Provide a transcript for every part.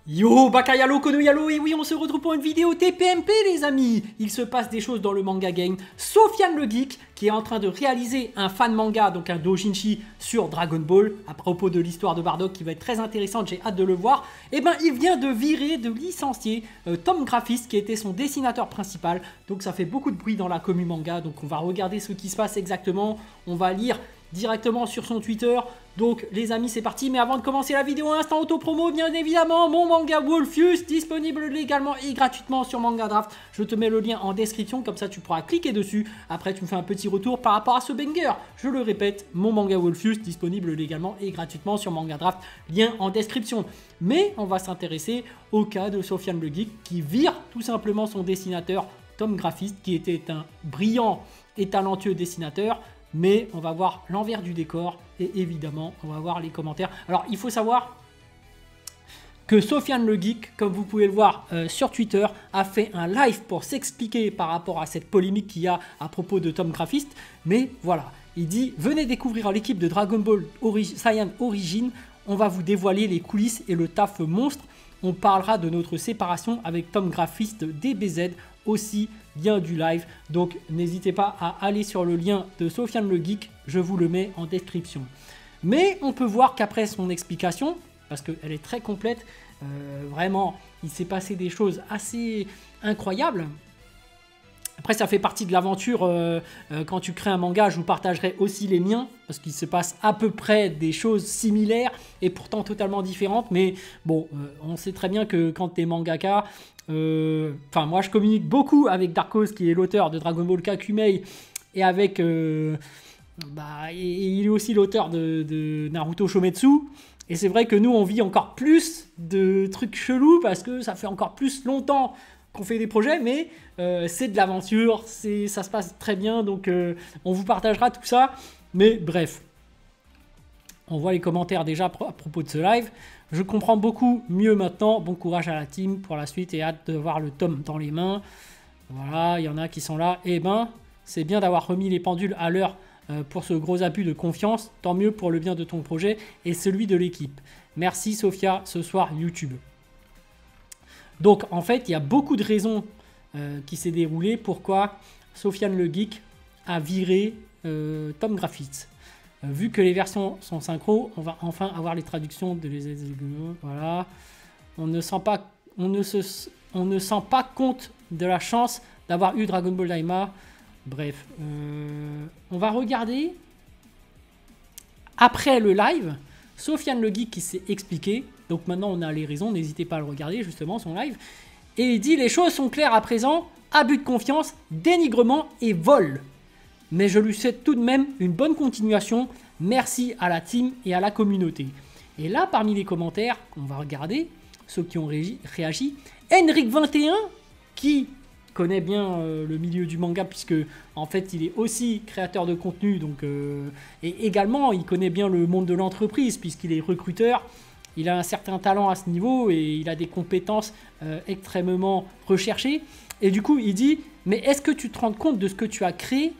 Yo, Bakayalo, Konoyalo, et oui, on se retrouve pour une vidéo TPMP, les amis. Il se passe des choses dans le manga game. Sofiane le Geek, qui est en train de réaliser un fan manga, donc un doujinshi sur Dragon Ball, à propos de l'histoire de Bardock, qui va être très intéressante, j'ai hâte de le voir. Et ben, il vient de virer, de licencier Tom Graphist, qui était son dessinateur principal. Donc ça fait beaucoup de bruit dans la commu manga, donc on va regarder ce qui se passe exactement. On va lire directement sur son Twitter. Donc les amis, c'est parti. Mais avant de commencer la vidéo, instant auto-promo, bien évidemment, mon manga Wolfius, disponible légalement et gratuitement sur Manga Draft. Je te mets le lien en description, comme ça tu pourras cliquer dessus. Après tu me fais un petit retour par rapport à ce banger. Je le répète, mon manga Wolfius, disponible légalement et gratuitement sur Manga Draft, lien en description. Mais on va s'intéresser au cas de Sofiane le Geek, qui vire tout simplement son dessinateur Tom Graphist, qui était un brillant et talentueux dessinateur. Mais on va voir l'envers du décor et évidemment, on va voir les commentaires. Alors, il faut savoir que Sofiane le Geek, comme vous pouvez le voir sur Twitter, a fait un live pour s'expliquer par rapport à cette polémique qu'il y a à propos de Tom Graphist. Mais voilà, il dit « Venez découvrir l'équipe de Dragon Ball Saiyan Origin. On va vous dévoiler les coulisses et le taf monstre. On parlera de notre séparation avec Tom Graphist DBZ aussi bien du live. Donc n'hésitez pas à aller sur le lien de Sofiane le Geek, je vous le mets en description. Mais on peut voir qu'après son explication, parce qu'elle est très complète, vraiment il s'est passé des choses assez incroyables. Après, ça fait partie de l'aventure. Quand tu crées un manga, je vous partagerai aussi les miens, parce qu'il se passe à peu près des choses similaires et pourtant totalement différentes. Mais bon, on sait très bien que quand tu es mangaka, moi je communique beaucoup avec Darkos, qui est l'auteur de Dragon Ball Kakumei, et avec... il est aussi l'auteur de Naruto Shometsu. Et c'est vrai que nous, on vit encore plus de trucs chelous, parce que ça fait encore plus longtemps qu'on fait des projets, mais c'est de l'aventure, ça se passe très bien, donc on vous partagera tout ça. Mais bref, on voit les commentaires déjà à propos de ce live. Je comprends beaucoup mieux maintenant. Bon courage à la team pour la suite et hâte de voir le tome dans les mains. Voilà, il y en a qui sont là. Eh ben, c'est bien d'avoir remis les pendules à l'heure pour ce gros abus de confiance. Tant mieux pour le bien de ton projet et celui de l'équipe. Merci Sophia, ce soir YouTube. Donc en fait, il y a beaucoup de raisons qui s'est déroulées pourquoi Sofiane le Geek a viré Tom Graphist. Vu que les versions sont synchro, on va enfin avoir les traductions de les... Voilà. On ne sent pas compte de la chance d'avoir eu Dragon Ball Daima. Bref, on va regarder après le live Sofiane le Geek qui s'est expliqué. Donc maintenant on a les raisons, n'hésitez pas à le regarder justement son live. Et il dit: les choses sont claires à présent, abus de confiance, dénigrement et vol. Mais je lui souhaite tout de même une bonne continuation. Merci à la team et à la communauté. Et là, parmi les commentaires, on va regarder ceux qui ont réagi. Henrik21, qui connaît bien le milieu du manga, puisque en fait il est aussi créateur de contenu, donc, et également il connaît bien le monde de l'entreprise, puisqu'il est recruteur. Il a un certain talent à ce niveau et il a des compétences extrêmement recherchées. Et du coup, il dit: mais est-ce que tu te rends compte de ce que tu as créé?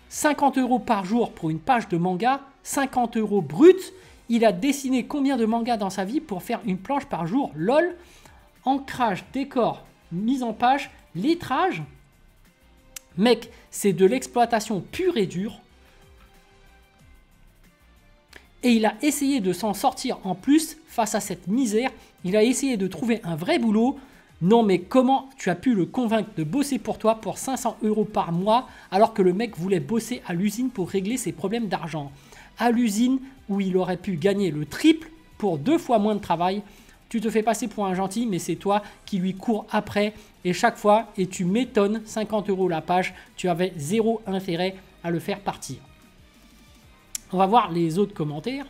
50 € par jour pour une page de manga, 50 € brut. Il a dessiné combien de mangas dans sa vie pour faire une planche par jour? LOL. Ancrage, décor, mise en page, lettrage. Mec, c'est de l'exploitation pure et dure. Et il a essayé de s'en sortir en plus face à cette misère. Il a essayé de trouver un vrai boulot. Non mais comment tu as pu le convaincre de bosser pour toi pour 500 € par mois alors que le mec voulait bosser à l'usine pour régler ses problèmes d'argent? À l'usine où il aurait pu gagner le triple pour 2 fois moins de travail. Tu te fais passer pour un gentil, mais c'est toi qui lui cours après et chaque fois, et tu m'étonnes, 50 € la page, tu avais zéro intérêt à le faire partir. On va voir les autres commentaires.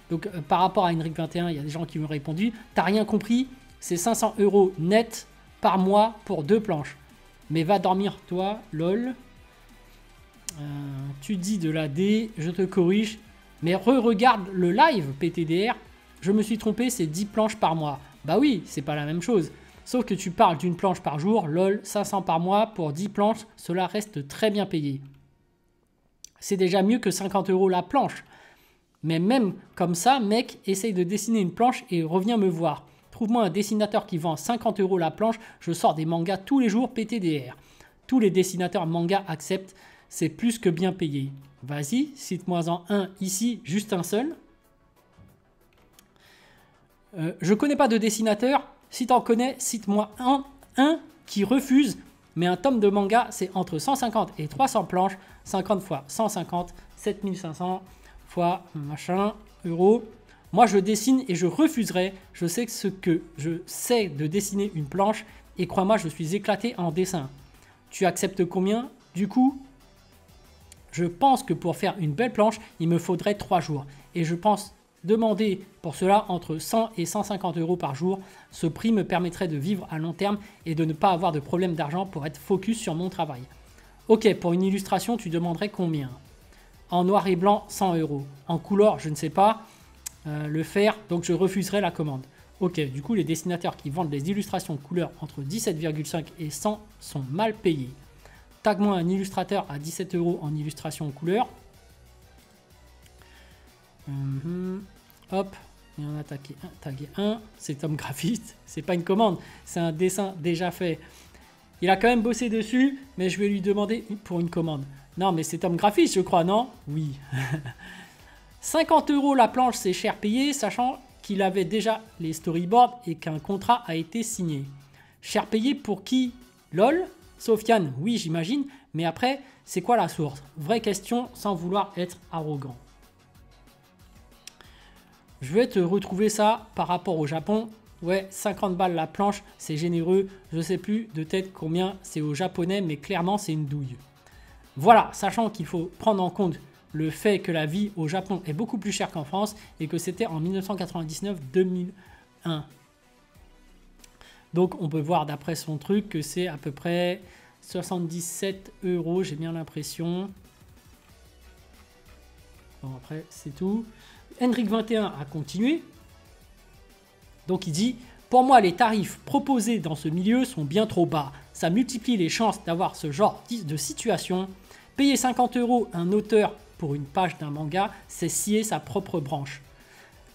Donc par rapport à Henrik21, il y a des gens qui m'ont répondu: t'as rien compris, c'est 500 € net par mois pour 2 planches. Mais va dormir toi, lol. Tu dis de la D, je te corrige. Mais regarde le live PTDR. Je me suis trompé, c'est 10 planches par mois. Bah oui, c'est pas la même chose. Sauf que tu parles d'une planche par jour, lol, 500 par mois pour 10 planches, cela reste très bien payé. C'est déjà mieux que 50 € la planche. Mais même comme ça, mec, essaye de dessiner une planche et reviens me voir. Trouve-moi un dessinateur qui vend 50 € la planche. Je sors des mangas tous les jours, PTDR. Tous les dessinateurs manga acceptent. C'est plus que bien payé. Vas-y, cite-moi-en un ici, juste un seul. Je connais pas de dessinateur. Si tu en connais, cite-moi un qui refuse. Mais un tome de manga, c'est entre 150 et 300 planches. 50 fois 150, 7500 fois machin euros. Moi, je dessine et je refuserai. Je sais ce que je sais de dessiner une planche. Et crois-moi, je suis éclaté en dessin. Tu acceptes combien? Du coup, je pense que pour faire une belle planche, il me faudrait 3 jours. Et je pense demander pour cela entre 100 et 150 € par jour. Ce prix me permettrait de vivre à long terme et de ne pas avoir de problème d'argent pour être focus sur mon travail. Ok, pour une illustration, tu demanderais combien? En noir et blanc, 100 €. En couleur, je ne sais pas le faire, donc je refuserai la commande. Ok, du coup, les dessinateurs qui vendent des illustrations couleur entre 17,5 et 100 sont mal payés. Tag-moi un illustrateur à 17 € en illustration couleur. Hop, il y en a tagué un. C'est Tom Graphiste. C'est pas une commande, c'est un dessin déjà fait. Il a quand même bossé dessus, mais je vais lui demander pour une commande. Non, mais c'est Tom Graphiste, je crois, non? Oui. 50 € la planche, c'est cher payé, sachant qu'il avait déjà les storyboards et qu'un contrat a été signé. Cher payé pour qui? LOL? Sofiane, oui, j'imagine. Mais après, c'est quoi la source? Vraie question, sans vouloir être arrogant. Je vais te retrouver ça par rapport au Japon. Ouais, 50 balles la planche, c'est généreux. Je sais plus de tête combien c'est au japonais, mais clairement, c'est une douille. Voilà, sachant qu'il faut prendre en compte le fait que la vie au Japon est beaucoup plus chère qu'en France et que c'était en 1999-2001. Donc, on peut voir d'après son truc que c'est à peu près 77 €, j'ai bien l'impression. Bon, après, c'est tout. Hendrik21 a continué. Donc il dit « Pour moi, les tarifs proposés dans ce milieu sont bien trop bas. Ça multiplie les chances d'avoir ce genre de situation. Payer 50 € un auteur pour une page d'un manga, c'est scier sa propre branche.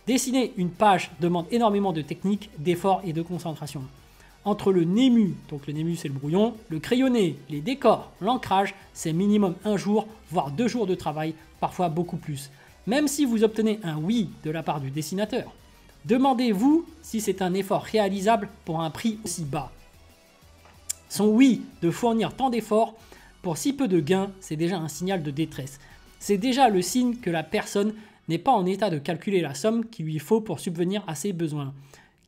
Dessiner une page demande énormément de technique, d'effort et de concentration. Entre le nému, donc le nému c'est le brouillon, le crayonné, les décors, l'ancrage, c'est minimum 1 jour, voire 2 jours de travail, parfois beaucoup plus. Même si vous obtenez un oui de la part du dessinateur. Demandez-vous si c'est un effort réalisable pour un prix aussi bas. Son oui de fournir tant d'efforts pour si peu de gains, c'est déjà un signal de détresse. C'est déjà le signe que la personne n'est pas en état de calculer la somme qu'il lui faut pour subvenir à ses besoins.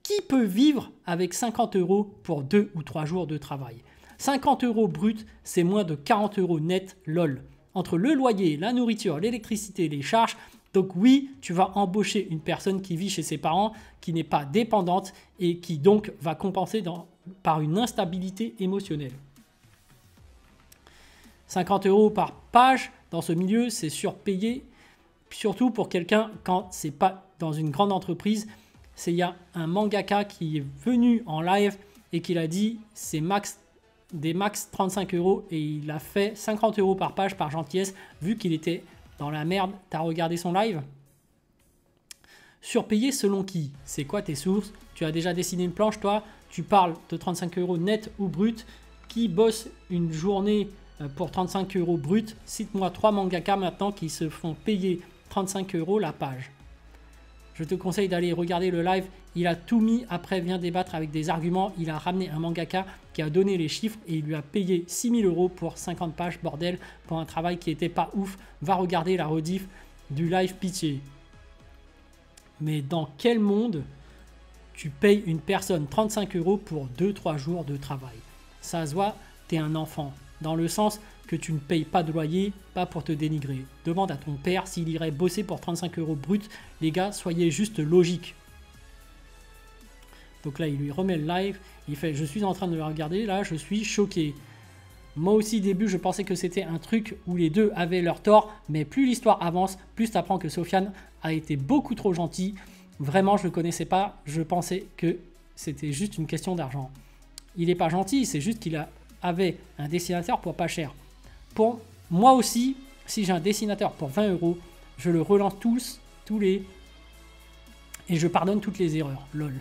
Qui peut vivre avec 50 € pour 2 ou 3 jours de travail? 50 € brut, c'est moins de 40 € net, lol. Entre le loyer, la nourriture, l'électricité, les charges. Donc oui, tu vas embaucher une personne qui vit chez ses parents, qui n'est pas dépendante et qui donc va compenser par une instabilité émotionnelle. 50 € par page, dans ce milieu, c'est surpayé. Surtout pour quelqu'un quand c'est pas dans une grande entreprise. Il y a un mangaka qui est venu en live et qui a dit c'est des max 35 € et il a fait 50 € par page par gentillesse vu qu'il était dans la merde. T'as regardé son live? Surpayé selon qui? C'est quoi tes sources? Tu as déjà dessiné une planche toi? Tu parles de 35 € net ou brut? Qui bosse une journée pour 35 € brut? Cite-moi 3 mangaka maintenant qui se font payer 35 € la page. Je te conseille d'aller regarder le live. Il a tout mis. Après, vient débattre avec des arguments. Il a ramené un mangaka qui a donné les chiffres et il lui a payé 6 000 € pour 50 pages, bordel, pour un travail qui n'était pas ouf. Va regarder la rediff du live pitié. Mais dans quel monde tu payes une personne 35 € pour 2-3 jours de travail? Ça se voit, tu es un enfant. Dans le sens que tu ne payes pas de loyer, pas pour te dénigrer. Demande à ton père s'il irait bosser pour 35 € brut. Les gars, soyez juste logiques. Donc là, il lui remet le live. Il fait « Je suis en train de le regarder, là, je suis choqué. » Moi aussi, au début, je pensais que c'était un truc où les deux avaient leur tort. Mais plus l'histoire avance, plus tu apprends que Sofiane a été beaucoup trop gentil. Vraiment, je ne le connaissais pas. Je pensais que c'était juste une question d'argent. Il n'est pas gentil, c'est juste qu'il avait un dessinateur pour pas cher. Pour moi aussi, si j'ai un dessinateur pour 20 €, je le relance tous les... Et je pardonne toutes les erreurs. Lol.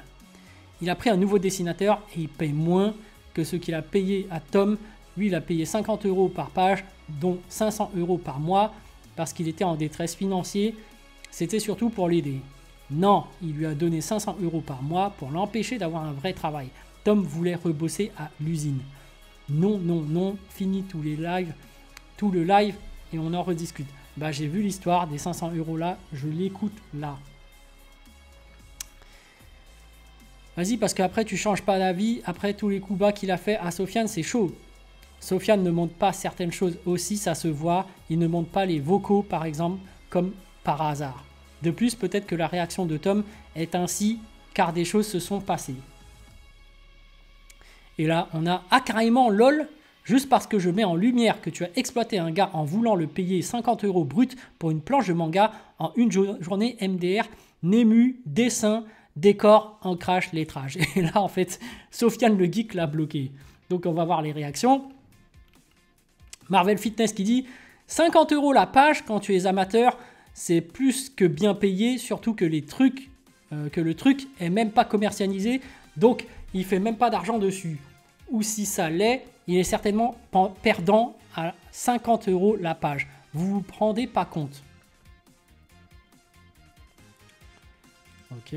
il a pris un nouveau dessinateur et il paye moins que ce qu'il a payé à Tom. Lui, il a payé 50 € par page, dont 500 € par mois, parce qu'il était en détresse financière. C'était surtout pour l'aider. Non, il lui a donné 500 € par mois pour l'empêcher d'avoir un vrai travail. Tom voulait rebosser à l'usine. Non, non, non, fini tout le live et on en rediscute. Bah, j'ai vu l'histoire des 500 € là, je l'écoute là. Vas-y, parce qu'après tu changes pas d'avis, après tous les coups bas qu'il a fait à Sofiane, c'est chaud. Sofiane ne montre pas certaines choses aussi, ça se voit. Il ne montre pas les vocaux, par exemple, comme par hasard. De plus, peut-être que la réaction de Tom est ainsi, car des choses se sont passées. Et là, on a carrément lol, juste parce que je mets en lumière que tu as exploité un gars en voulant le payer 50 € brut pour une planche de manga en une journée MDR, Nemu, dessin, décor, ancrage, lettrage. Et là, en fait, Sofiane le geek l'a bloqué. Donc, on va voir les réactions. Marvel Fitness qui dit 50 € la page quand tu es amateur, c'est plus que bien payé, surtout que le truc est même pas commercialisé, donc il fait même pas d'argent dessus. Ou si ça l'est, il est certainement perdant à 50 € la page. Vous vous rendez pas compte. Ok.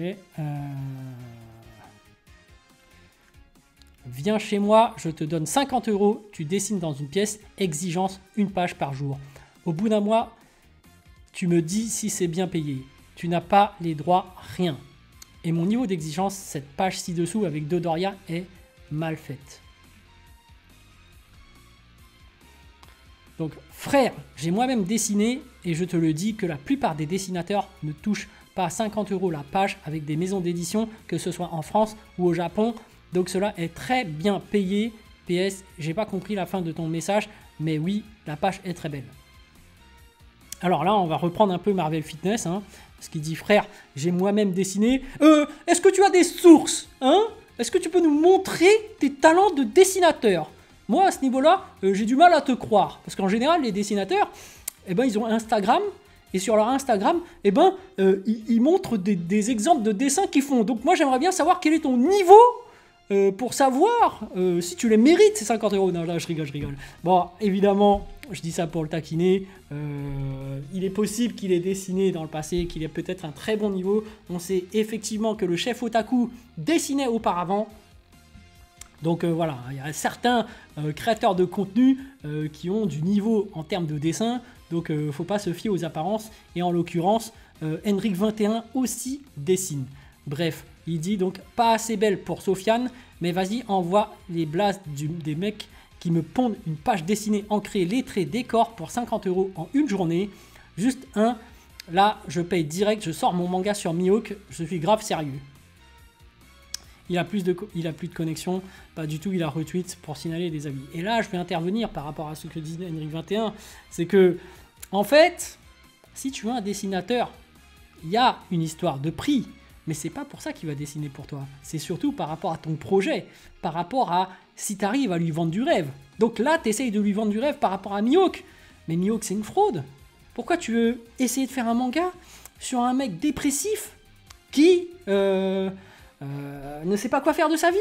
Viens chez moi, je te donne 50 €, tu dessines dans une pièce, exigence, une page par jour. Au bout d'un mois, tu me dis si c'est bien payé. Tu n'as pas les droits, rien. Et mon niveau d'exigence, cette page ci-dessous avec Dodoria est mal faite. Donc frère, j'ai moi-même dessiné et je te le dis que la plupart des dessinateurs ne touchent pas 50 € la page avec des maisons d'édition, que ce soit en France ou au Japon. Donc cela est très bien payé. PS, j'ai pas compris la fin de ton message, mais oui, la page est très belle. Alors là, on va reprendre un peu Marvel Fitness, hein, parce qu'il dit frère, j'ai moi-même dessiné. Est-ce que tu as des sources, hein? Est-ce que tu peux nous montrer tes talents de dessinateur? Moi, à ce niveau-là, j'ai du mal à te croire, parce qu'en général, les dessinateurs, eh ben, ils ont Instagram. Et sur leur Instagram, eh ben, ils montrent des exemples de dessins qu'ils font. Donc moi, j'aimerais bien savoir quel est ton niveau pour savoir si tu les mérites, ces 50 €. Non, là, je rigole. Bon, évidemment, je dis ça pour le taquiner. Il est possible qu'il ait dessiné dans le passé, qu'il ait peut-être un très bon niveau. On sait effectivement que le chef otaku dessinait auparavant. Donc voilà, il y a certains créateurs de contenu qui ont du niveau en termes de dessin. Donc faut pas se fier aux apparences. Et en l'occurrence, Henrik21 aussi dessine. Bref, il dit donc pas assez belle pour Sofiane, mais vas-y, envoie les blasts des mecs qui me pondent une page dessinée, ancrée, lettrée, décor pour 50 € en une journée. Juste un, là je paye direct, je sors mon manga sur Mihawk, je suis grave sérieux. Il a plus de connexion, pas du tout, il a retweet pour signaler des avis. Et là, je vais intervenir par rapport à ce que dit Henrik21, c'est que, en fait, si tu veux un dessinateur, il y a une histoire de prix, mais c'est pas pour ça qu'il va dessiner pour toi. C'est surtout par rapport à ton projet, par rapport à si tu arrives à lui vendre du rêve. Donc là, tu essayes de lui vendre du rêve par rapport à Mihawk, mais Mihawk, c'est une fraude. Pourquoi tu veux essayer de faire un manga sur un mec dépressif qui... ne sait pas quoi faire de sa vie.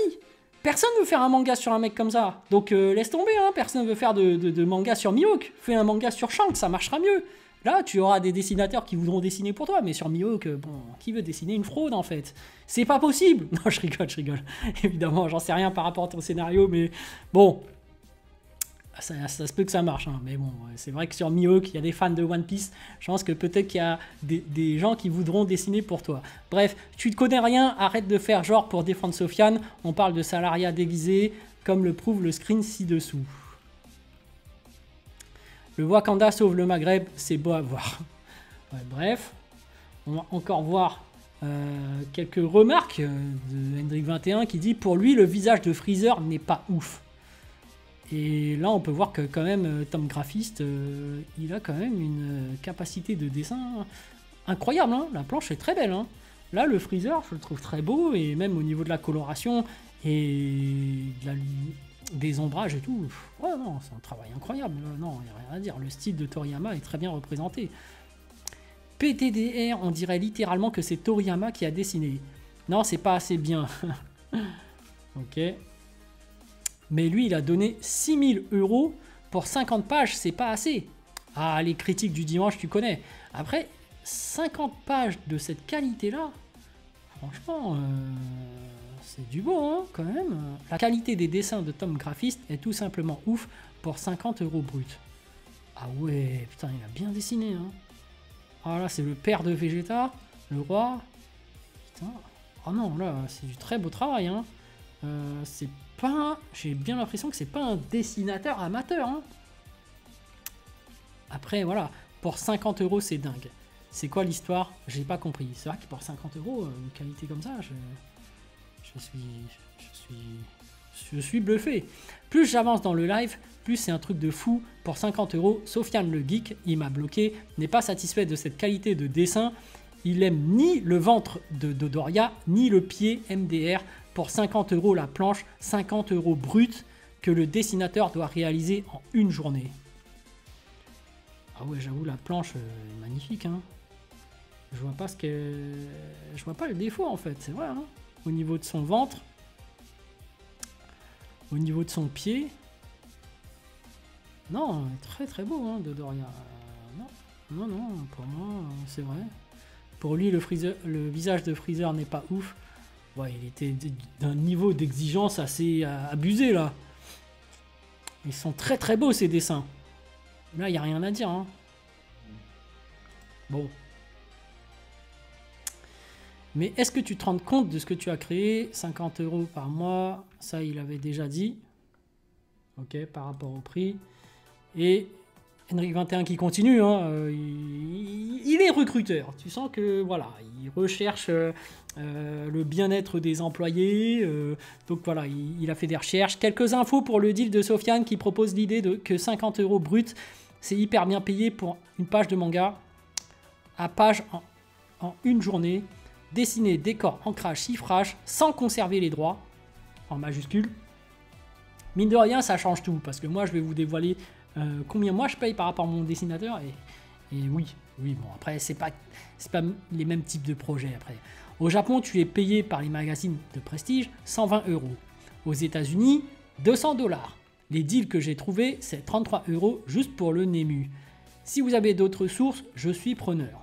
Personne ne veut faire un manga sur un mec comme ça. Donc laisse tomber, hein. Personne ne veut faire de manga sur Mihawk. Fais un manga sur Shanks, ça marchera mieux. Là, tu auras des dessinateurs qui voudront dessiner pour toi, mais sur Mihawk, bon, qui veut dessiner une fraude en fait? C'est pas possible. Non, je rigole. Évidemment, j'en sais rien par rapport à ton scénario, mais bon, ça se peut que ça marche, hein. Mais bon, c'est vrai que sur Mihawk, il y a des fans de One Piece. Je pense que peut-être qu'il y a des gens qui voudront dessiner pour toi. Bref, tu ne connais rien, arrête de faire genre pour défendre Sofiane. On parle de salariat déguisé, comme le prouve le screen ci-dessous. Le Wakanda sauve le Maghreb, c'est beau à voir. Ouais, bref, on va encore voir quelques remarques de Henrik21 qui dit « Pour lui, le visage de Freezer n'est pas ouf ». Et là, on peut voir que quand même, Tom Graphiste, il a quand même une capacité de dessin incroyable, hein. La planche est très belle, hein. Là, le Freezer, je le trouve très beau, et même au niveau de la coloration et des ombrages et tout, ouais, non, c'est un travail incroyable. Non, il n'y a rien à dire. Le style de Toriyama est très bien représenté. PTDR, on dirait littéralement que c'est Toriyama qui a dessiné. Non, c'est pas assez bien. Ok. Mais lui, il a donné 6000 € pour 50 pages, c'est pas assez. Ah, les critiques du dimanche, tu connais. Après, 50 pages de cette qualité-là, franchement, c'est du beau, hein, quand même. La qualité des dessins de Tom Graphiste est tout simplement ouf pour 50 € brut. Ah ouais, putain, il a bien dessiné, hein. Ah là, c'est le père de Vegeta, le roi. Putain. Ah non, là, c'est du très beau travail, hein. C'est pas... J'ai bien l'impression que c'est pas un dessinateur amateur, hein. Après, voilà, pour 50 € c'est dingue. C'est quoi l'histoire? J'ai pas compris. C'est vrai que pour 50 €, une qualité comme ça, je suis bluffé. Plus j'avance dans le live, plus c'est un truc de fou. Pour 50 €, Sofiane le geek, il m'a bloqué, n'est pas satisfait de cette qualité de dessin. Il aime ni le ventre de Dodoria, ni le pied MDR. Pour 50 € la planche, 50 € brut, que le dessinateur doit réaliser en une journée. Ah ouais, j'avoue, la planche est magnifique, hein. Je vois pas je vois pas le défaut, en fait, c'est vrai, hein. Au niveau de son ventre, au niveau de son pied. Non, très très beau, hein, Dodoria. Non, pour moi, c'est vrai. Pour lui, le visage de Freezer n'est pas ouf. Ouais, il était d'un niveau d'exigence assez abusé, là. Ils sont très très beaux, ces dessins. Là, il n'y a rien à dire, hein. Bon. Mais est-ce que tu te rends compte de ce que tu as créé? 50 € par mois, ça, il avait déjà dit. Ok, par rapport au prix. Et Henrik 21 qui continue, hein, il est recruteur. Tu sens que, voilà, il recherche le bien-être des employés. Donc voilà, il a fait des recherches. Quelques infos pour le deal de Sofiane qui propose l'idée que 50 € brut, c'est hyper bien payé pour une page de manga. À page en une journée. Dessiner, décor, ancrage, chiffrage, sans conserver les droits, en majuscule. Mine de rien, ça change tout, parce que moi, je vais vous dévoiler combien moi je paye par rapport à mon dessinateur, et oui, bon, après, c'est pas les mêmes types de projets, après. Au Japon, tu es payé par les magazines de prestige 120 €. Aux États-Unis, 200 $. Les deals que j'ai trouvés, c'est 33 € juste pour le Nemu. Si vous avez d'autres sources, je suis preneur.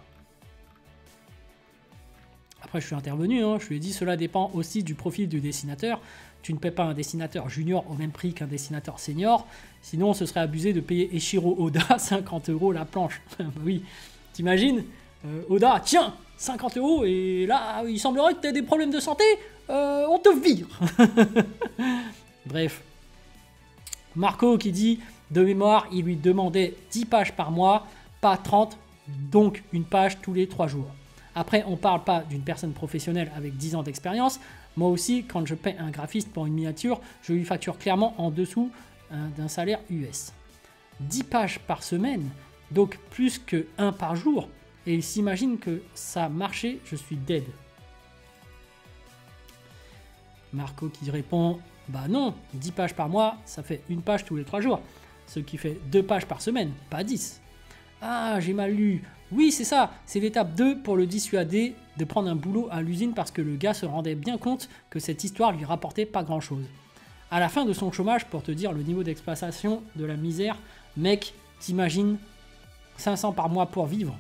Après, je suis intervenu, hein, je lui ai dit cela dépend aussi du profil du dessinateur. Tu ne paies pas un dessinateur junior au même prix qu'un dessinateur senior. Sinon, ce serait abusé de payer Eiichiro Oda 50 € la planche. Oui, t'imagines Oda, tiens, 50 € et là, il semblerait que tu aies des problèmes de santé, on te vire. Bref. Marco qui dit, de mémoire, il lui demandait 10 pages par mois, pas 30, donc une page tous les 3 jours. Après, on ne parle pas d'une personne professionnelle avec 10 ans d'expérience. Moi aussi, quand je paie un graphiste pour une miniature, je lui facture clairement en dessous d'un salaire US. 10 pages par semaine, donc plus que 1 par jour. Et il s'imagine que ça marchait, je suis dead. Marco qui répond, bah non, 10 pages par mois, ça fait une page tous les 3 jours. Ce qui fait 2 pages par semaine, pas 10. Ah, j'ai mal lu. Oui, c'est ça, c'est l'étape 2 pour le dissuader de prendre un boulot à l'usine parce que le gars se rendait bien compte que cette histoire lui rapportait pas grand chose. À la fin de son chômage, pour te dire le niveau d'exploitation de la misère, mec, t'imagines 500 par mois pour vivre.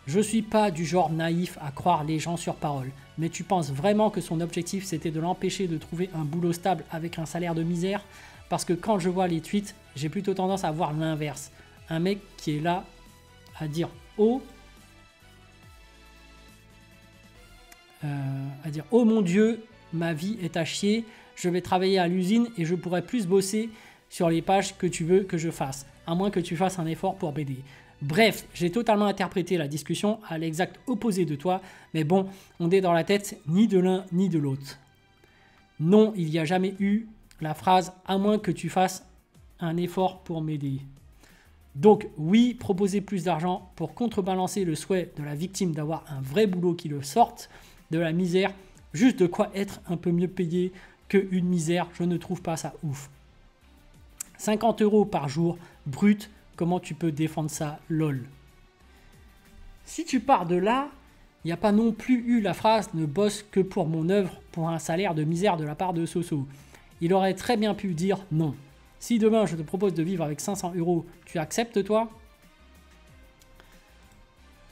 Je suis pas du genre naïf à croire les gens sur parole, mais tu penses vraiment que son objectif c'était de l'empêcher de trouver un boulot stable avec un salaire de misère? Parce que quand je vois les tweets, j'ai plutôt tendance à voir l'inverse. Un mec qui est là à dire oh mon Dieu, ma vie est à chier, je vais travailler à l'usine et je pourrais plus bosser sur les pages que tu veux que je fasse, à moins que tu fasses un effort pour BD. Bref, j'ai totalement interprété la discussion à l'exact opposé de toi, mais bon, on est dans la tête ni de l'un ni de l'autre. Non, il n'y a jamais eu la phrase « à moins que tu fasses un effort pour m'aider ». Donc oui, proposer plus d'argent pour contrebalancer le souhait de la victime d'avoir un vrai boulot qui le sorte de la misère, juste de quoi être un peu mieux payé qu'une misère, je ne trouve pas ça ouf. 50 € par jour, brut, comment tu peux défendre ça, lol. Si tu pars de là, Il n'y a pas non plus eu la phrase « ne bosse que pour mon œuvre pour un salaire de misère » de la part de Soso. Il aurait très bien pu dire non. Si demain je te propose de vivre avec 500 €, tu acceptes toi?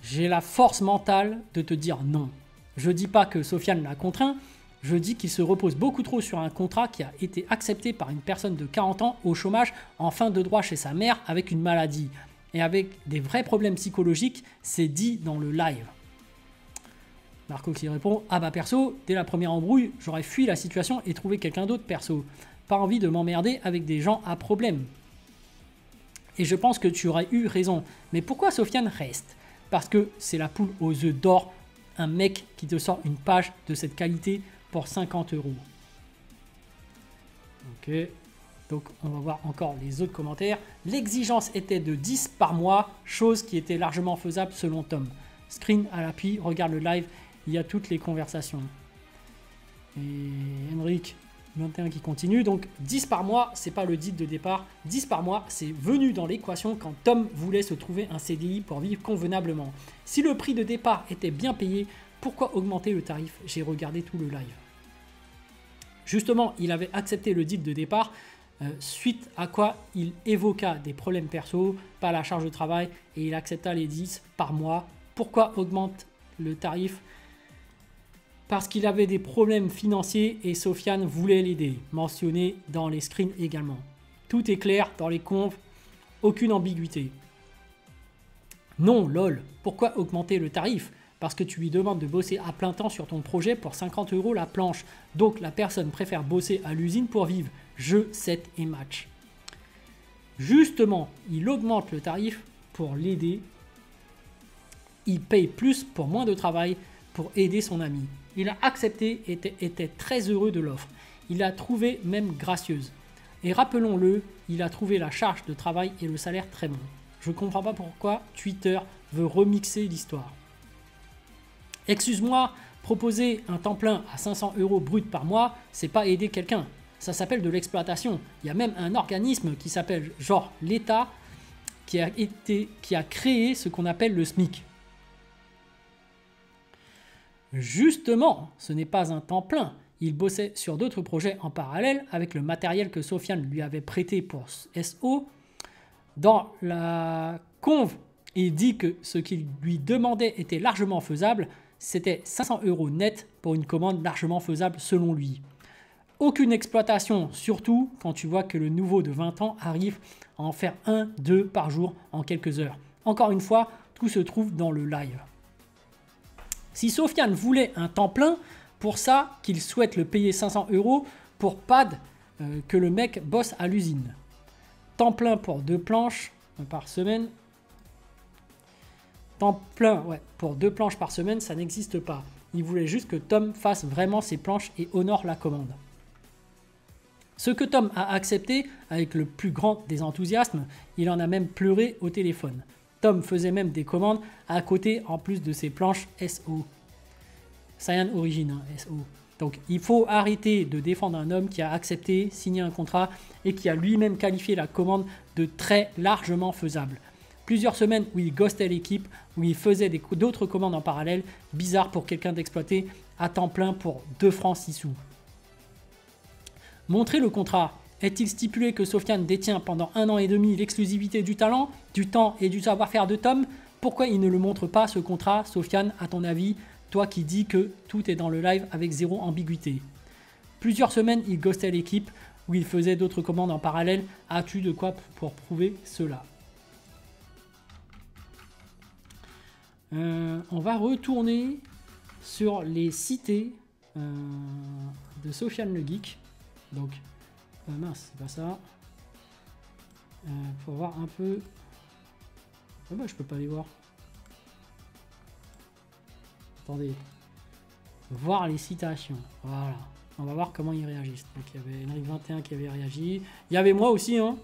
J'ai la force mentale de te dire non. Je dis pas que Sofiane l'a contraint, je dis qu'il se repose beaucoup trop sur un contrat qui a été accepté par une personne de 40 ans au chômage en fin de droit chez sa mère avec une maladie. Et avec des vrais problèmes psychologiques, c'est dit dans le live. Marco qui répond « Ah bah perso, dès la première embrouille, j'aurais fui la situation et trouvé quelqu'un d'autre perso. Pas envie de m'emmerder avec des gens à problème. » Et je pense que tu aurais eu raison. Mais pourquoi Sofiane reste? Parce que c'est la poule aux œufs d'or, un mec qui te sort une page de cette qualité pour 50 €. Ok, donc on va voir encore les autres commentaires. L'exigence était de 10 par mois, chose qui était largement faisable selon Tom. Screen à l'appui, regarde le live, il y a toutes les conversations. Et Henrik 21 qui continue, donc 10 par mois, c'est pas le deal de départ. 10 par mois, c'est venu dans l'équation quand Tom voulait se trouver un CDI pour vivre convenablement. Si le prix de départ était bien payé, pourquoi augmenter le tarif? J'ai regardé tout le live. Justement, il avait accepté le deal de départ, suite à quoi il évoqua des problèmes perso, pas la charge de travail, et il accepta les 10 par mois. Pourquoi augmente le tarif? Parce qu'il avait des problèmes financiers et Sofiane voulait l'aider, mentionné dans les screens également. Tout est clair dans les confs, aucune ambiguïté. Non, lol, pourquoi augmenter le tarif? Parce que tu lui demandes de bosser à plein temps sur ton projet pour 50 € la planche. Donc la personne préfère bosser à l'usine pour vivre. Jeu, set et match. Justement, il augmente le tarif pour l'aider. Il paye plus pour moins de travail pour aider son ami. Il a accepté et était très heureux de l'offre. Il l'a trouvé même gracieuse. Et rappelons-le, il a trouvé la charge de travail et le salaire très bon. Je ne comprends pas pourquoi Twitter veut remixer l'histoire. Excuse-moi, proposer un temps plein à 500 € brut par mois, c'est pas aider quelqu'un. Ça s'appelle de l'exploitation. Il y a même un organisme qui s'appelle genre l'État qui a créé ce qu'on appelle le SMIC. Justement, ce n'est pas un temps plein. Il bossait sur d'autres projets en parallèle avec le matériel que Sofiane lui avait prêté pour SO. Dans la conv, il dit que ce qu'il lui demandait était largement faisable. C'était 500 € net pour une commande largement faisable selon lui. Aucune exploitation, surtout quand tu vois que le nouveau de 20 ans arrive à en faire 1-2 par jour en quelques heures. Encore une fois, tout se trouve dans le live. Si Sofiane voulait un temps plein, pour ça qu'il souhaite le payer 500 € pour pas que le mec bosse à l'usine. Temps plein pour 2 planches par semaine. Temps plein pour 2 planches par semaine, ça n'existe pas. Il voulait juste que Tom fasse vraiment ses planches et honore la commande. Ce que Tom a accepté avec le plus grand des enthousiasmes, il en a même pleuré au téléphone. Tom faisait même des commandes à côté en plus de ses planches SO. Saiyan Origin, SO. Donc il faut arrêter de défendre un homme qui a accepté, signé un contrat et qui a lui-même qualifié la commande de très largement faisable. Plusieurs semaines où il ghostait l'équipe, où il faisait d'autres commandes en parallèle, bizarre pour quelqu'un d'exploité à temps plein pour 2 francs 6 sous. Montrer le contrat. Est-il stipulé que Sofiane détient pendant 1 an et demi l'exclusivité du talent, du temps et du savoir-faire de Tom? Pourquoi il ne le montre pas ce contrat, Sofiane, à ton avis, toi qui dis que tout est dans le live avec zéro ambiguïté? Plusieurs semaines, il ghostait l'équipe où il faisait d'autres commandes en parallèle. As-tu de quoi pour prouver cela? On va retourner sur les cités de Sofiane le Geek. Donc, mince, c'est pas ça. Faut voir un peu. Ah bah, je peux pas les voir. Attendez. Voir les citations. Voilà. On va voir comment ils réagissent. Donc, il y avait Henrik 21 qui avait réagi. Il y avait moi aussi, hein.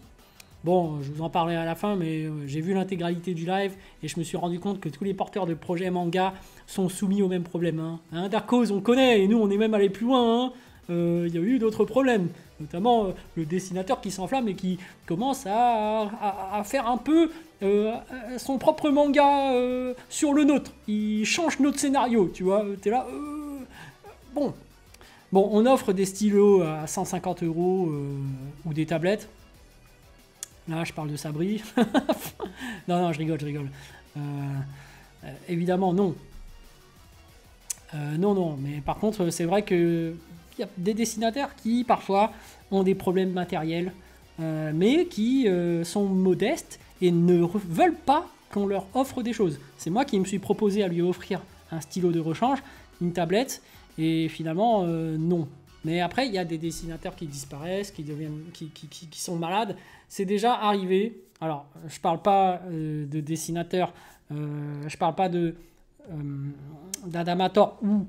Bon, je vous en parlerai à la fin, mais j'ai vu l'intégralité du live et je me suis rendu compte que tous les porteurs de projets manga sont soumis au même problème. Hein. Darkos, on connaît, et nous, on est même allé plus loin. Hein. Il y a eu d'autres problèmes, notamment le dessinateur qui s'enflamme et qui commence à faire un peu son propre manga sur le nôtre. Il change notre scénario, tu vois. T'es là. Bon. Bon, on offre des stylos à 150 € ou des tablettes. Là, je parle de Sabri. Non, je rigole. Évidemment, non. Non. Mais par contre, c'est vrai qu'il y a des dessinateurs qui, parfois, ont des problèmes matériels, mais qui sont modestes et ne veulent pas qu'on leur offre des choses. C'est moi qui me suis proposé à lui offrir un stylo de rechange, une tablette, et finalement, non. Mais après, il y a des dessinateurs qui disparaissent, qui sont malades. C'est déjà arrivé. Alors, je parle pas de dessinateurs, je parle pas d'Adamator ou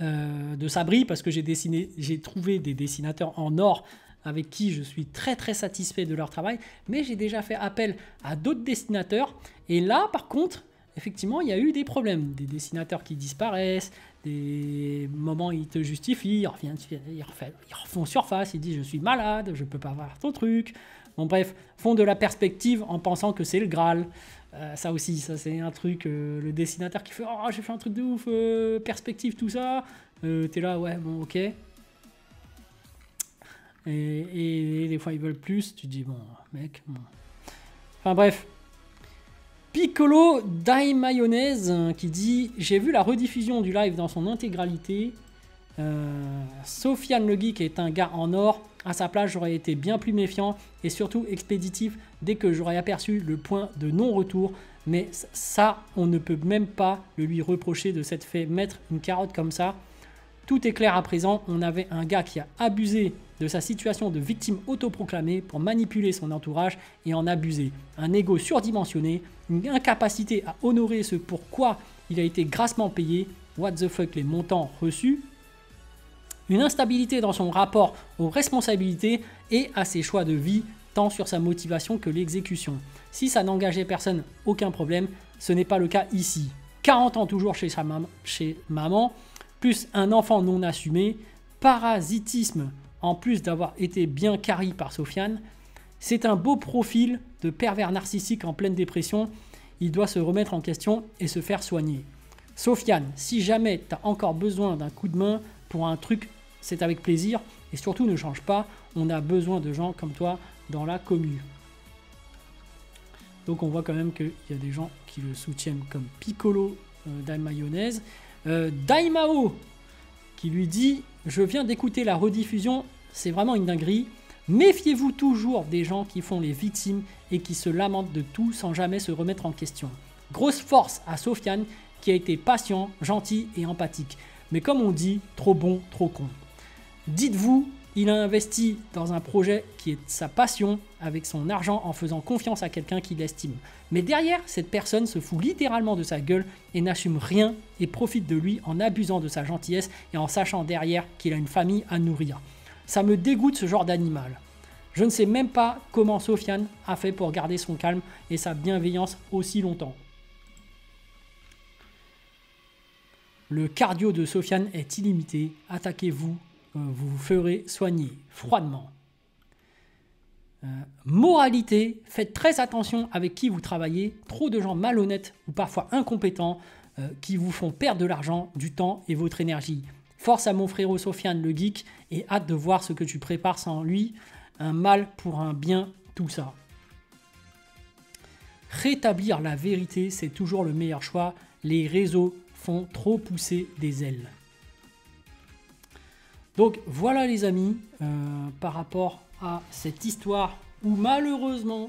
de Sabri, parce que j'ai trouvé des dessinateurs en or avec qui je suis très très satisfait de leur travail, mais j'ai déjà fait appel à d'autres dessinateurs, et là par contre, effectivement, il y a eu des problèmes, des dessinateurs qui disparaissent, des moments ils te justifient, ils refont surface, ils disent je suis malade, je peux pas voir ton truc, bon bref, font de la perspective en pensant que c'est le Graal. Ça aussi, ça c'est un truc, le dessinateur qui fait « Oh, j'ai fait un truc de ouf, perspective, tout ça », t'es là, ouais, bon, ok. Et des fois, ils veulent plus, tu dis « Bon, mec, bon. » Enfin bref. Piccolo Dai Mayonnaise qui dit « J'ai vu la rediffusion du live dans son intégralité. Sofiane le Geek est un gars en or. À sa place, j'aurais été bien plus méfiant et surtout expéditif dès que j'aurais aperçu le point de non-retour. Mais ça, on ne peut même pas le lui reprocher de s'être fait mettre une carotte comme ça. Tout est clair à présent. On avait un gars qui a abusé de sa situation de victime autoproclamée pour manipuler son entourage et en abuser. Un ego surdimensionné, une incapacité à honorer ce pourquoi il a été grassement payé. What the fuck les montants reçus. Une instabilité dans son rapport aux responsabilités et à ses choix de vie, tant sur sa motivation que l'exécution. Si ça n'engageait personne, aucun problème, ce n'est pas le cas ici. 40 ans toujours chez maman, plus un enfant non assumé, parasitisme en plus d'avoir été bien carré par Sofiane. C'est un beau profil de pervers narcissique en pleine dépression, il doit se remettre en question et se faire soigner. Sofiane, si jamais tu as encore besoin d'un coup de main pour un truc, c'est avec plaisir et surtout ne change pas, on a besoin de gens comme toi dans la commune. Donc on voit quand même qu'il y a des gens qui le soutiennent comme Piccolo Dai Mayonnaise. Daimao qui lui dit « Je viens d'écouter la rediffusion, c'est vraiment une dinguerie. Méfiez-vous toujours des gens qui font les victimes et qui se lamentent de tout sans jamais se remettre en question. Grosse force à Sofiane qui a été patient, gentil et empathique. Mais comme on dit, trop bon, trop con. Dites-vous, il a investi dans un projet qui est sa passion avec son argent en faisant confiance à quelqu'un qui l'estime. Mais derrière, cette personne se fout littéralement de sa gueule et n'assume rien et profite de lui en abusant de sa gentillesse et en sachant derrière qu'il a une famille à nourrir. Ça me dégoûte ce genre d'animal. Je ne sais même pas comment Sofiane a fait pour garder son calme et sa bienveillance aussi longtemps. Le cardio de Sofiane est illimité. Attaquez-vous, vous vous ferez soigner froidement. Moralité, faites très attention avec qui vous travaillez. Trop de gens malhonnêtes ou parfois incompétents qui vous font perdre de l'argent, du temps et votre énergie. Force à mon frérot Sofiane le geek et hâte de voir ce que tu prépares sans lui. Un mal pour un bien, tout ça. Rétablir la vérité, c'est toujours le meilleur choix. Les réseaux font trop pousser des ailes. Donc voilà les amis, par rapport à cette histoire où malheureusement,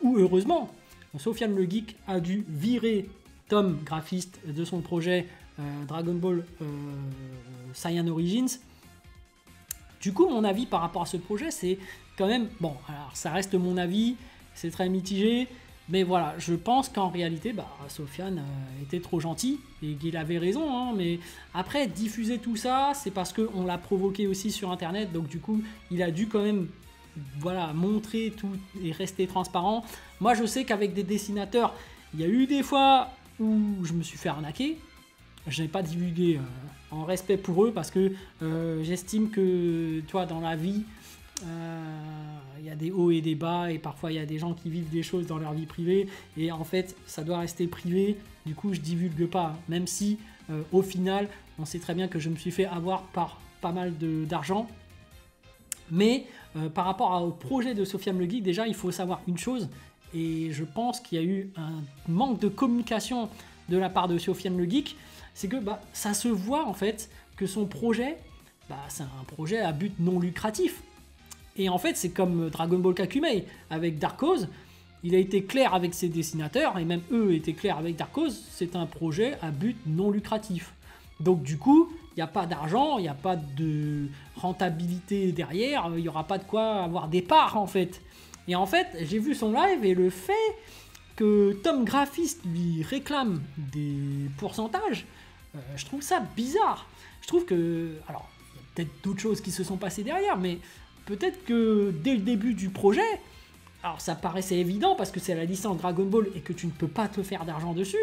ou heureusement, Sofiane le Geek a dû virer Tom, graphiste de son projet Dragon Ball Saiyan Origins. Du coup, mon avis par rapport à ce projet, c'est quand même... Bon, alors ça reste mon avis, c'est très mitigé, mais voilà, je pense qu'en réalité, Sofiane était trop gentil et qu'il avait raison, hein, mais après, diffuser tout ça, c'est parce qu'on l'a provoqué aussi sur Internet, donc du coup, il a dû quand même montrer tout et rester transparent. Moi, je sais qu'avec des dessinateurs, il y a eu des fois où je me suis fait arnaquer. Je n'ai pas divulgué en respect pour eux parce que j'estime que, toi, dans la vie, Il y a des hauts et des bas, et parfois il y a des gens qui vivent des choses dans leur vie privée, et en fait ça doit rester privé. Du coup je divulgue pas, même si au final on sait très bien que je me suis fait avoir par pas mal d'argent. Mais par rapport au projet de Sofiane Le Geek, déjà il faut savoir une chose, et je pense qu'il y a eu un manque de communication de la part de Sofiane Le Geek, c'est que ça se voit en fait que son projet, c'est un projet à but non lucratif. Et en fait, c'est comme Dragon Ball Kakumei avec Darkhoz. Il a été clair avec ses dessinateurs, et même eux étaient clairs avec Darkhoz, c'est un projet à but non lucratif. Donc du coup, il n'y a pas d'argent, il n'y a pas de rentabilité derrière, il n'y aura pas de quoi avoir des parts en fait. Et en fait, j'ai vu son live, et le fait que Tom Graphiste lui réclame des pourcentages, je trouve ça bizarre. Je trouve que, alors, il y a peut-être d'autres choses qui se sont passées derrière, mais peut-être que dès le début du projet, alors ça paraissait évident parce que c'est la licence Dragon Ball et que tu ne peux pas te faire d'argent dessus,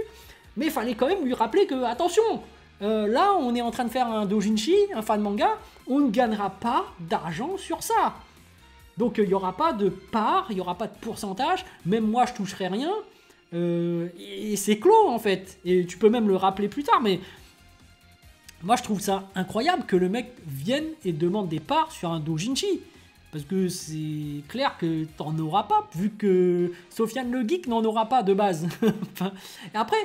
mais il fallait quand même lui rappeler que, attention, là on est en train de faire un doujinshi, un fan manga, on ne gagnera pas d'argent sur ça. Donc il n'y aura pas de part, il n'y aura pas de pourcentage, même moi je toucherai rien, et c'est clos en fait. Et tu peux même le rappeler plus tard, mais moi je trouve ça incroyable que le mec vienne et demande des parts sur un doujinshi. Parce que c'est clair que t'en auras pas, vu que Sofiane Le Geek n'en aura pas de base. Et après,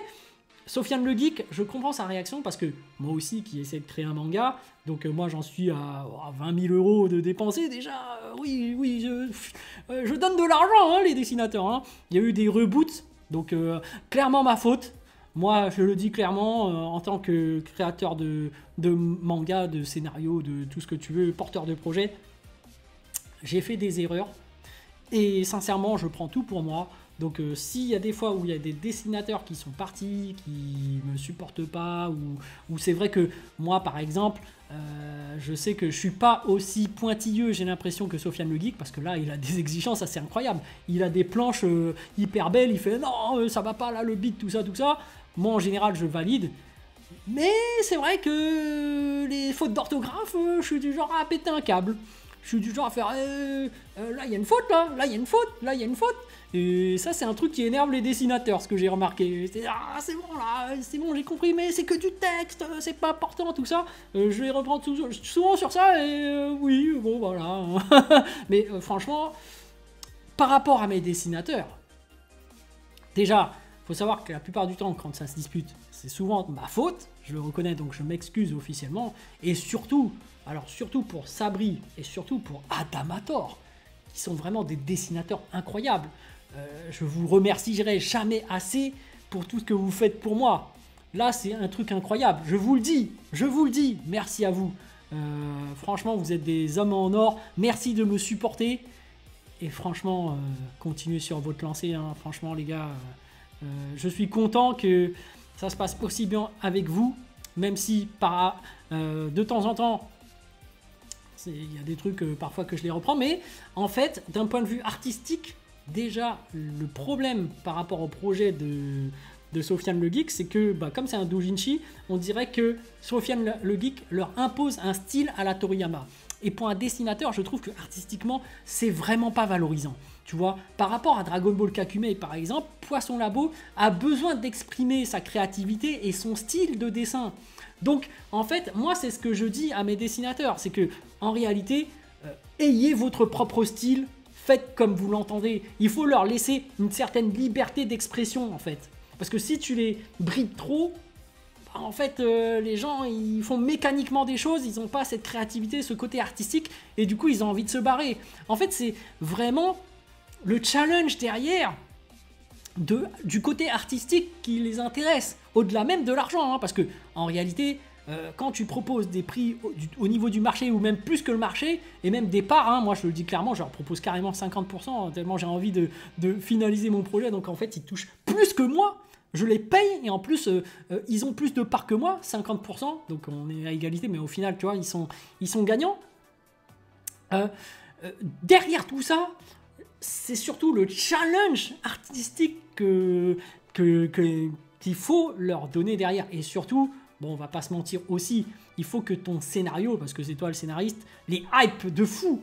Sofiane Le Geek, je comprends sa réaction, parce que moi aussi qui essaie de créer un manga, donc moi j'en suis à 20 000 € de dépenser déjà. Oui, je donne de l'argent, hein, les dessinateurs. Hein. Il y a eu des reboots, donc clairement ma faute. Moi, je le dis clairement, en tant que créateur de manga, de scénario, de tout ce que tu veux, porteur de projet, j'ai fait des erreurs. Et sincèrement, je prends tout pour moi. Donc s'il y a des fois où il y a des dessinateurs qui sont partis, qui me supportent pas, ou c'est vrai que moi, par exemple, je sais que je suis pas aussi pointilleux, j'ai l'impression, que Sofiane Le Geek, parce que là, il a des exigences assez incroyables. Il a des planches hyper belles, il fait non, ça va pas là, le beat, tout ça, tout ça. Moi, en général, je valide. Mais c'est vrai que les fautes d'orthographe, je suis du genre à péter un câble. Je suis du genre à faire là il y a une faute, là il y a une faute, là il y a une faute. Et ça c'est un truc qui énerve les dessinateurs, ce que j'ai remarqué. C'est c'est bon là, c'est bon, j'ai compris, mais c'est que du texte, c'est pas important tout ça. Je vais reprendre souvent sur ça, et oui, bon voilà. Mais franchement, par rapport à mes dessinateurs, déjà, faut savoir que la plupart du temps, quand ça se dispute, c'est souvent ma faute, je le reconnais, donc je m'excuse officiellement. Et surtout, alors surtout pour Sabri et surtout pour Adamator, qui sont vraiment des dessinateurs incroyables. Je vous remercierai jamais assez pour tout ce que vous faites pour moi. Là, c'est un truc incroyable. Je vous le dis, merci à vous. Franchement, vous êtes des hommes en or. Merci de me supporter. Et franchement, continuez sur votre lancée. Hein. Franchement, les gars, je suis content que ça se passe aussi bien avec vous. Même si de temps en temps, il y a des trucs parfois que je les reprends. Mais en fait, d'un point de vue artistique, déjà, le problème par rapport au projet de Sofiane Le Geek, c'est que comme c'est un doujinshi, on dirait que Sofiane Le Geek leur impose un style à la Toriyama. Et pour un dessinateur, je trouve que artistiquement, c'est vraiment pas valorisant. Tu vois, par rapport à Dragon Ball Kakumei par exemple, Poisson Labo a besoin d'exprimer sa créativité et son style de dessin. Donc en fait, moi c'est ce que je dis à mes dessinateurs, c'est que en réalité, ayez votre propre style, faites comme vous l'entendez. Il faut leur laisser une certaine liberté d'expression en fait. Parce que si tu les brides trop, en fait, les gens, ils font mécaniquement des choses, ils n'ont pas cette créativité, ce côté artistique, et du coup, ils ont envie de se barrer. En fait, c'est vraiment le challenge derrière du côté artistique qui les intéresse, au-delà même de l'argent, hein, parce que en réalité, quand tu proposes des prix au niveau du marché, ou même plus que le marché, et même des parts, hein, moi je le dis clairement, je leur propose carrément 50%, tellement j'ai envie de finaliser mon projet, donc en fait, ils touchent plus que moi. Je les paye, et en plus, ils ont plus de parts que moi, 50%, donc on est à égalité, mais au final, tu vois, ils sont gagnants. Derrière tout ça, c'est surtout le challenge artistique qu'il faut leur donner derrière. Et surtout, bon, on va pas se mentir aussi, il faut que ton scénario, parce que c'est toi le scénariste, les hype de fou.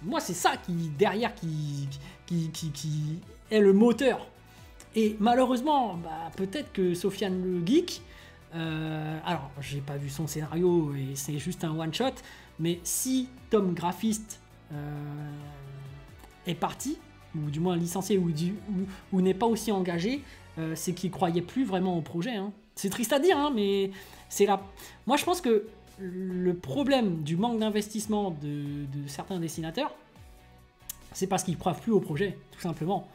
moi, c'est ça qui, derrière, qui est le moteur. Et malheureusement, bah, peut-être que Sofiane le Geek, alors j'ai pas vu son scénario et c'est juste un one-shot, mais si Tom Graphiste est parti, ou du moins licencié, ou n'est pas aussi engagé, c'est qu'il croyait plus vraiment au projet. Hein. C'est triste à dire, hein, mais c'est là. Moi, je pense que le problème du manque d'investissement de certains dessinateurs, c'est parce qu'ils ne croient plus au projet, tout simplement.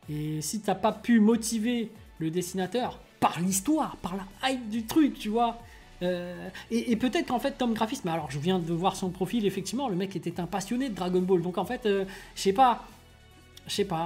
Et si tu n'as pas pu motiver le dessinateur par l'histoire, par la hype du truc, tu vois, et peut-être qu'en fait Tom Graphiste, mais alors je viens de voir son profil, effectivement, le mec était un passionné de Dragon Ball, donc en fait, je sais pas,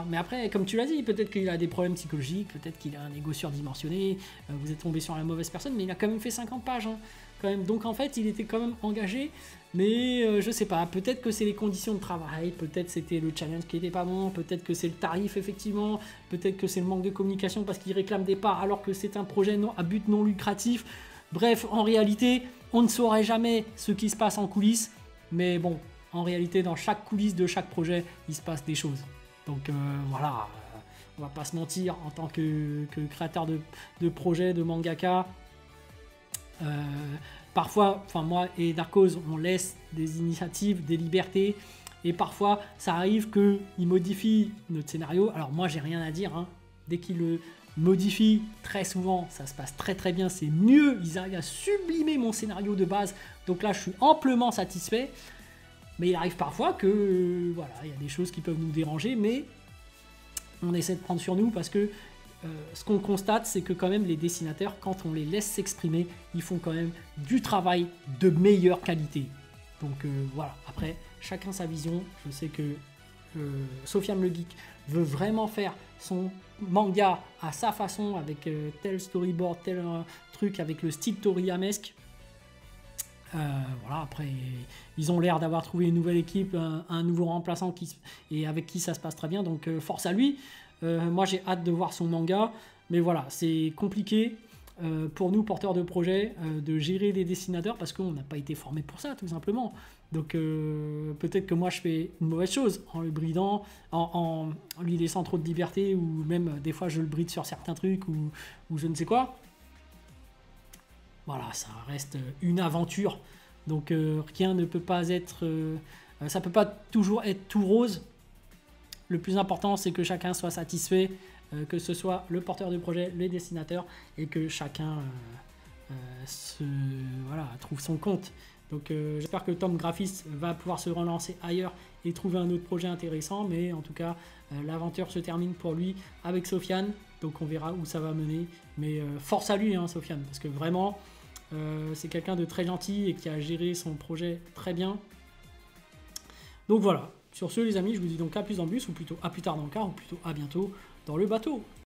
mais après, comme tu l'as dit, peut-être qu'il a des problèmes psychologiques, peut-être qu'il a un ego surdimensionné, vous êtes tombé sur la mauvaise personne, mais il a quand même fait 50 pages, hein, quand même. Donc en fait, il était quand même engagé, mais je sais pas, peut-être que c'est les conditions de travail, peut-être c'était le challenge qui était pas bon, peut-être que c'est le tarif, effectivement, peut-être que c'est le manque de communication parce qu'il réclame des parts alors que c'est un projet à but non lucratif. Bref, en réalité, on ne saurait jamais ce qui se passe en coulisses, mais bon, en réalité, dans chaque coulisse de chaque projet, il se passe des choses. Donc voilà, on va pas se mentir, en tant que créateur de projet, de mangaka, parfois, enfin moi et Darkose, on laisse des initiatives, des libertés, et parfois ça arrive qu'ils modifient notre scénario. Alors moi j'ai rien à dire, hein. Dès qu'ils le modifient, très souvent ça se passe très très bien, c'est mieux, ils arrivent à sublimer mon scénario de base, donc là je suis amplement satisfait. Mais il arrive parfois que, voilà, il y a des choses qui peuvent nous déranger, mais on essaie de prendre sur nous parce que ce qu'on constate, c'est que quand même les dessinateurs, quand on les laisse s'exprimer, ils font quand même du travail de meilleure qualité. Donc voilà, après, chacun sa vision. Je sais que Sofiane le Geek veut vraiment faire son manga à sa façon, avec tel storyboard, tel truc, avec le style Toriyamesque. Voilà, après ils ont l'air d'avoir trouvé une nouvelle équipe, un nouveau remplaçant et avec qui ça se passe très bien, donc force à lui. Moi j'ai hâte de voir son manga, mais voilà, c'est compliqué pour nous porteurs de projet de gérer des dessinateurs parce qu'on n'a pas été formé pour ça, tout simplement. Donc peut-être que moi je fais une mauvaise chose en le bridant, en lui laissant trop de liberté, ou même des fois je le bride sur certains trucs ou je ne sais quoi. Voilà, ça reste une aventure, donc rien ne peut pas être, ça peut pas toujours être tout rose. Le plus important, c'est que chacun soit satisfait, que ce soit le porteur de projet, les dessinateurs, et que chacun voilà, trouve son compte. Donc j'espère que Tom Graphiste va pouvoir se relancer ailleurs et trouver un autre projet intéressant, mais en tout cas l'aventure se termine pour lui avec Sofiane, donc on verra où ça va mener, mais force à lui, hein, Sofiane, parce que vraiment c'est quelqu'un de très gentil et qui a géré son projet très bien. Donc voilà, sur ce les amis, je vous dis donc à plus en bus, ou plutôt à plus tard dans le car, ou plutôt à bientôt dans le bateau.